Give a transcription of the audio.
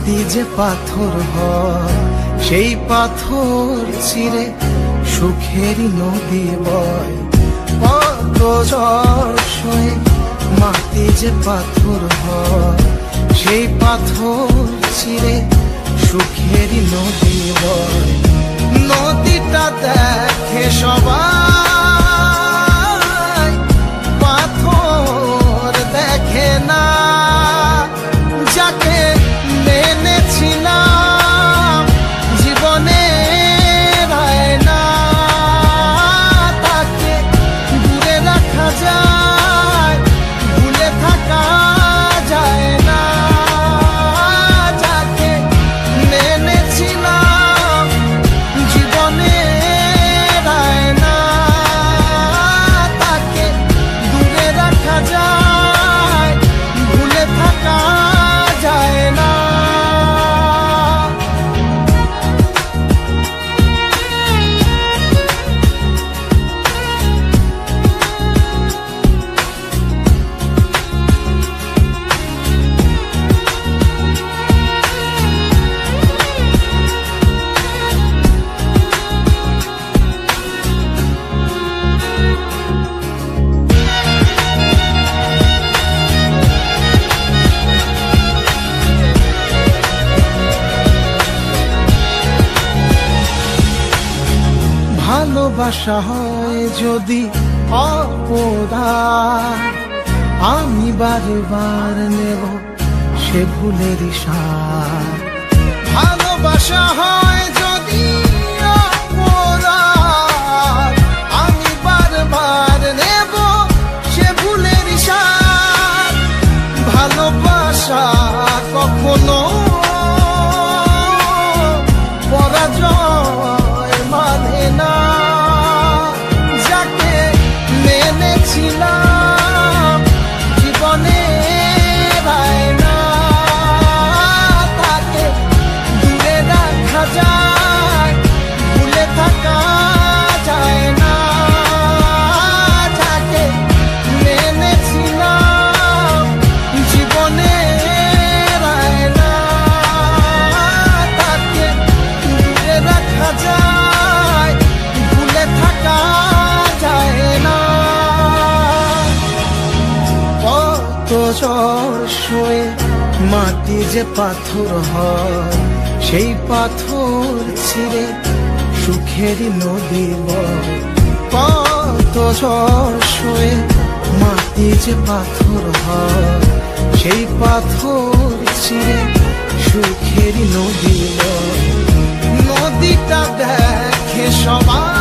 মাটি যে পাথর হয় সেই পাথর চিরে সুখেরই নদী বয়। কত ঝড় সয়ে মাটি যে পাথর হয় সেই পাথর চিরে সুখেরই নদী বয়। নদীটা দেখে সবাই, পাথর দেখে না। যাকে মেনেছিলাম জীবনে না, তাকে দূরে রাখা যায়, ভুলে থাকা যায় না। যাকে মেনেছিলাম জীবনে না, তাকে দূরে রাখা যায়, ভুলে থাকা যায় না। ভালোবাসা হয় যদি অপরাধ, আমি বারে বার নেব সে ভুলের সার। ভালোবাসা হয় যদি অপরাধ, আমি বারবার নেব সে ভুলের সার। ভালোবাসা কখনো পরাজয় মানে না। যাকে মেনেছিলাম জীবনে না, তাকে দূরে রাখা যায়, ভুলে থাকা যায় না। যাকে মেনেছিলাম জীবনে না, তাকে দূরে রাখা যায়, ভুলে থাকা যায় না। কত ঝড় সয়ে মাটি যে পাথর হয় সেই পাথর ছিঁড়ে সুখেরই নদী বয়। কত ঝড় সয়ে মাটি যে পাথর হয় সেই পাথর ছিঁড়ে সুখেরই নদী বয়। নদীটা দেখে সবাই,